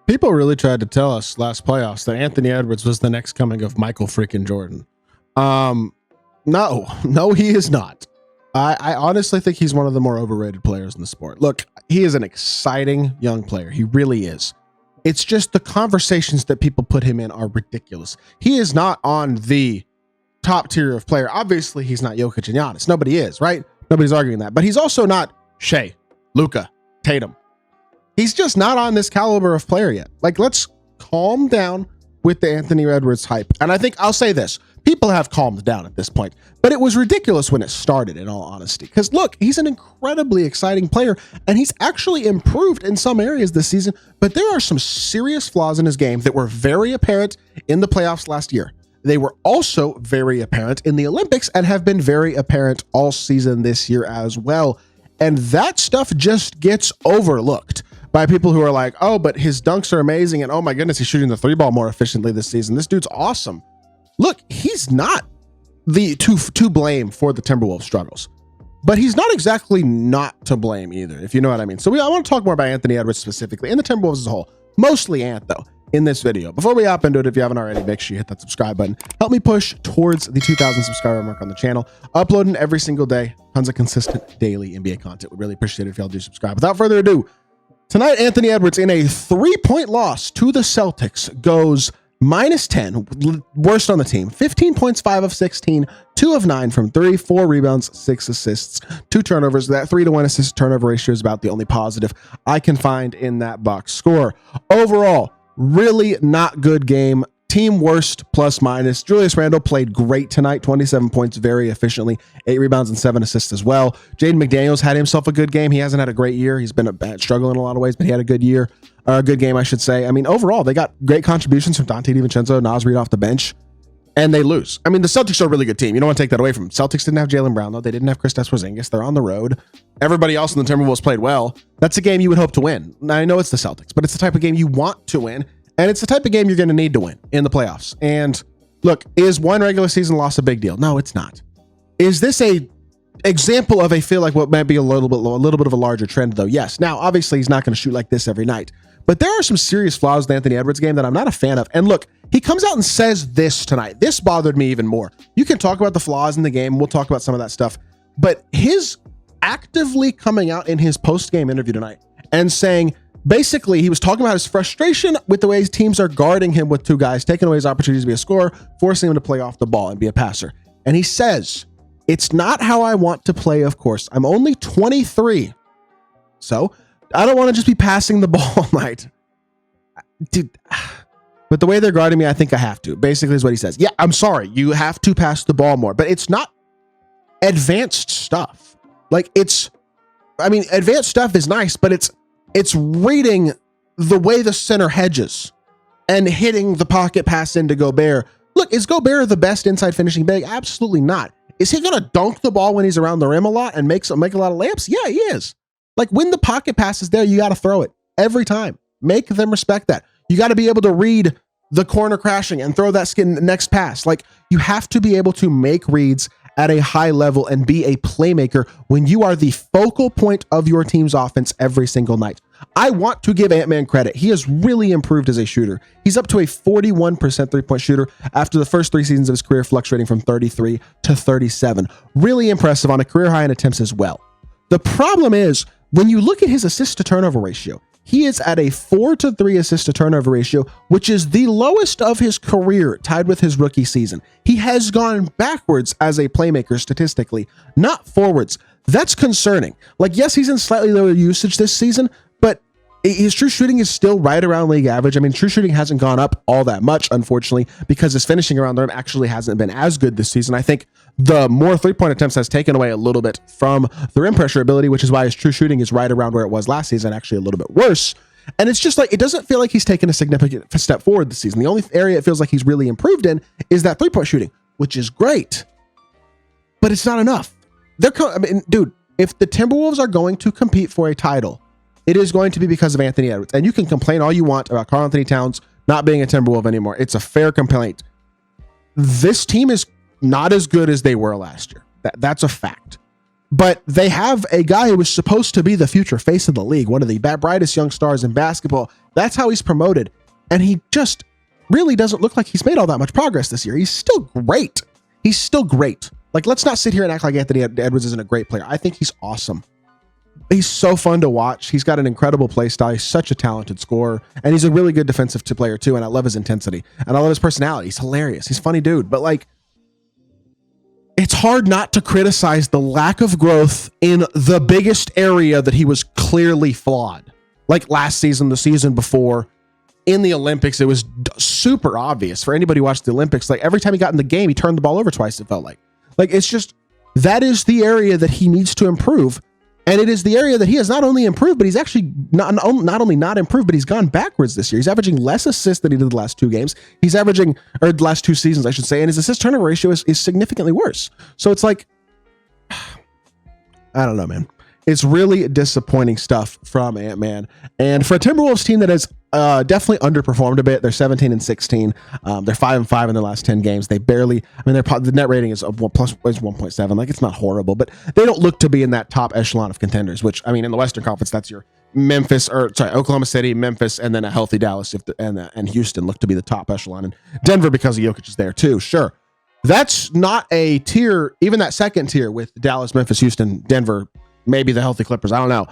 People really tried to tell us last playoffs that Anthony Edwards was the next coming of Michael freaking Jordan. No, he is not. I honestly think he's one of the more overrated players in the sport. Look, he is an exciting young player. He really is. It's just the conversations that people put him in are ridiculous. He is not on the top tier of player. Obviously, he's not Jokic and Giannis. Nobody is, right? Nobody's arguing that. But he's also not Shea, Luka, Tatum. He's just not on this caliber of player yet. Like, let's calm down with the Anthony Edwards hype. And I think I'll say this. People have calmed down at this point, but it was ridiculous when it started, in all honesty. Because look, he's an incredibly exciting player, and he's actually improved in some areas this season, but there are some serious flaws in his game that were very apparent in the playoffs last year. They were also very apparent in the Olympics and have been very apparent all season this year as well. And that stuff just gets overlooked by people who are like, oh, but his dunks are amazing, and oh my goodness, he's shooting the three ball more efficiently this season. This dude's awesome. Look, he's not the to blame for the Timberwolves struggles, but he's not exactly not to blame either, if you know what I mean. So I want to talk more about Anthony Edwards specifically and the Timberwolves as a whole, mostly Ant though, in this video. Before we hop into it, if you haven't already, make sure you hit that subscribe button. Help me push towards the 2,000 subscriber mark on the channel. Uploading every single day, tons of consistent daily NBA content. We'd really appreciate it if y'all do subscribe. Without further ado, tonight, Anthony Edwards in a 3-point loss to the Celtics goes -10, worst on the team. 15 points, 5 of 16, 2 of 9 from 3, 4 rebounds, 6 assists, 2 turnovers. That 3-to-1 assist turnover ratio is about the only positive I can find in that box score. Overall, really not good game. Team worst plus minus. Julius Randle played great tonight, 27 points very efficiently, 8 rebounds and 7 assists as well. Jaden McDaniels had himself a good game. He hasn't had a great year. He's been struggling in a lot of ways, but he had a good year, or a good game, I should say. I mean, overall, they got great contributions from Dante DiVincenzo, Naz Reid off the bench, and they lose. I mean, the Celtics are a really good team. You don't want to take that away from them. Celtics didn't have Jaylen Brown, though. They didn't have Kristaps Porzingis. They're on the road. Everybody else in the Timberwolves played well. That's a game you would hope to win. Now, I know it's the Celtics, but it's the type of game you want to win. And it's the type of game you're going to need to win in the playoffs. And look, is one regular season loss a big deal? No, it's not. Is this a example of feel like what might be a little bit of a larger trend though? Yes. Now, obviously he's not going to shoot like this every night, but there are some serious flaws in the Anthony Edwards game that I'm not a fan of. And look, he comes out and says this tonight. This bothered me even more. You can talk about the flaws in the game. We'll talk about some of that stuff, but his actively coming out in his post-game interview tonight and saying, basically, he was talking about his frustration with the way his teams are guarding him with 2 guys, taking away his opportunities to be a scorer, forcing him to play off the ball and be a passer. And he says, it's not how I want to play, of course. I'm only 23. So I don't want to just be passing the ball all night. Dude, but the way they're guarding me, I think I have to. Basically is what he says. Yeah, I'm sorry. You have to pass the ball more. But it's not advanced stuff. Like advanced stuff is nice, but it's reading the way the center hedges and hitting the pocket pass into Gobert. Look, is Gobert the best inside finishing big? Absolutely not. Is he going to dunk the ball when he's around the rim a lot and make a lot of layups? Yeah, he is. Like, when the pocket pass is there, you got to throw it every time. Make them respect that. You got to be able to read the corner crashing and throw that next pass. Like, you have to be able to make reads at a high level and be a playmaker when you are the focal point of your team's offense every single night. I want to give Ant-Man credit. He has really improved as a shooter. He's up to a 41% three-point shooter after the first 3 seasons of his career, fluctuating from 33 to 37. Really impressive on a career high in attempts as well. The problem is, when you look at his assist to turnover ratio, he is at a 4-to-3 assist to turnover ratio, which is the lowest of his career, tied with his rookie season. He has gone backwards as a playmaker statistically, not forwards. That's concerning. Like, yes, he's in slightly lower usage this season, but his true shooting is still right around league average. I mean, true shooting hasn't gone up all that much, unfortunately, because his finishing around the rim actually hasn't been as good this season. I think the more 3-point attempts has taken away a little bit from the rim pressure ability, which is why his true shooting is right around where it was last season, actually a little bit worse. And it's just like, it doesn't feel like he's taken a significant step forward this season. The only area it feels like he's really improved in is that 3-point shooting, which is great, but it's not enough. Dude, if the Timberwolves are going to compete for a title, it is going to be because of Anthony Edwards. And you can complain all you want about Karl-Anthony Towns not being a Timberwolf anymore. It's a fair complaint. This team is not as good as they were last year. That's a fact. But they have a guy who was supposed to be the future face of the league, one of the brightest young stars in basketball. That's how he's promoted. And he just really doesn't look like he's made all that much progress this year. He's still great. He's still great. Like, let's not sit here and act like Anthony Edwards isn't a great player. I think he's awesome. He's so fun to watch. He's got an incredible play style. He's such a talented scorer. And he's a really good defensive player too. And I love his intensity. And I love his personality. He's hilarious. He's a funny dude. But like, it's hard not to criticize the lack of growth in the biggest area that he was clearly flawed. Like last season, the season before, in the Olympics, it was super obvious for anybody who watched the Olympics. Like every time he got in the game, he turned the ball over twice, it felt like. Like it's just, that is the area that he needs to improve. And it is the area that he has not only improved, but he's actually not only not improved, but he's gone backwards this year. He's averaging less assists than he did the last 2 games. He's averaging, or the last 2 seasons, I should say, and his assist turnover ratio is significantly worse. So it's like, I don't know, man. It's really disappointing stuff from Ant-Man. And for a Timberwolves team that has definitely underperformed a bit, they're 17-16. They're 5-5 in their last 10 games. They barely, I mean, the net rating is 1.7. Like, it's not horrible, but they don't look to be in that top echelon of contenders, which, I mean, in the Western Conference, that's your Oklahoma City, Memphis, and then a healthy Dallas and Houston look to be the top echelon. And Denver, because of Jokic, is there too. Sure. That's not a tier, even that second tier with Dallas, Memphis, Houston, Denver, maybe the healthy Clippers. I don't know.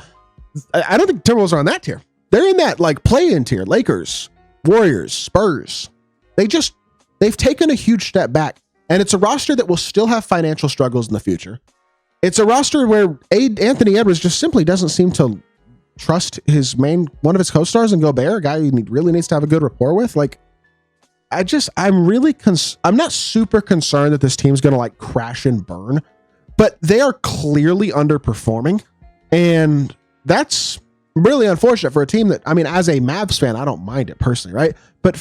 I don't think Timberwolves are on that tier. They're in that like play-in tier. Lakers, Warriors, Spurs. They've taken a huge step back, and it's a roster that will still have financial struggles in the future. It's a roster where Anthony Edwards just simply doesn't seem to trust one of his co-stars in Gobert, a guy he really needs to have a good rapport with. Like, I'm not super concerned that this team's going to like crash and burn, but they are clearly underperforming. And that's really unfortunate for a team that, I mean, as a Mavs fan, I don't mind it personally, right? But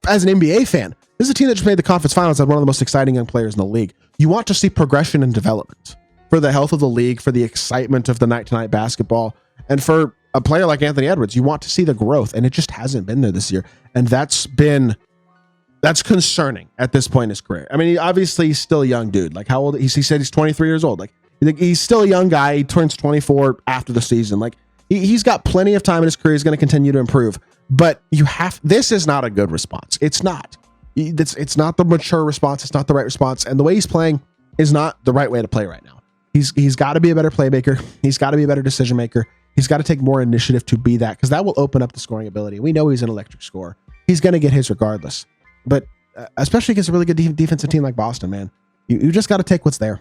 as an NBA fan, this is a team that just made the conference finals, had one of the most exciting young players in the league. You want to see progression and development for the health of the league, for the excitement of the night-to-night basketball, and for a player like Anthony Edwards, you want to see the growth, and it just hasn't been there this year. And that's concerning at this point in his career. I mean, obviously he's still a young dude. Like, how old? He said he's 23 years old. Like, he's still a young guy. He turns 24 after the season. Like, he's got plenty of time in his career. He's going to continue to improve. But this is not a good response. It's not. It's not the mature response. It's not the right response. And the way he's playing is not the right way to play right now. He's got to be a better playmaker. He's got to be a better decision maker. He's got to take more initiative to be that, because that will open up the scoring ability. We know he's an electric scorer. He's going to get his regardless. But especially against a really good defensive team like Boston, man, you just got to take what's there,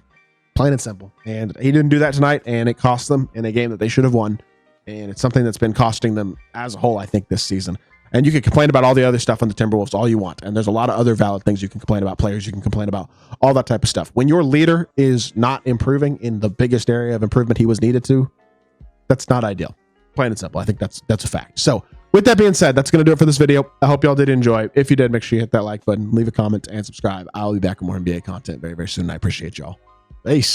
plain and simple. And he didn't do that tonight, and it cost them in a game that they should have won. And it's something that's been costing them as a whole, I think, this season. And you can complain about all the other stuff on the Timberwolves all you want. And there's a lot of other valid things you can complain about, players you can complain about, all that type of stuff. When your leader is not improving in the biggest area of improvement he was needed to, that's not ideal. Plain and simple. I think that's a fact. So with that being said, that's going to do it for this video. I hope y'all did enjoy. If you did, make sure you hit that like button, leave a comment, and subscribe. I'll be back with more NBA content very, very soon. I appreciate y'all. Peace.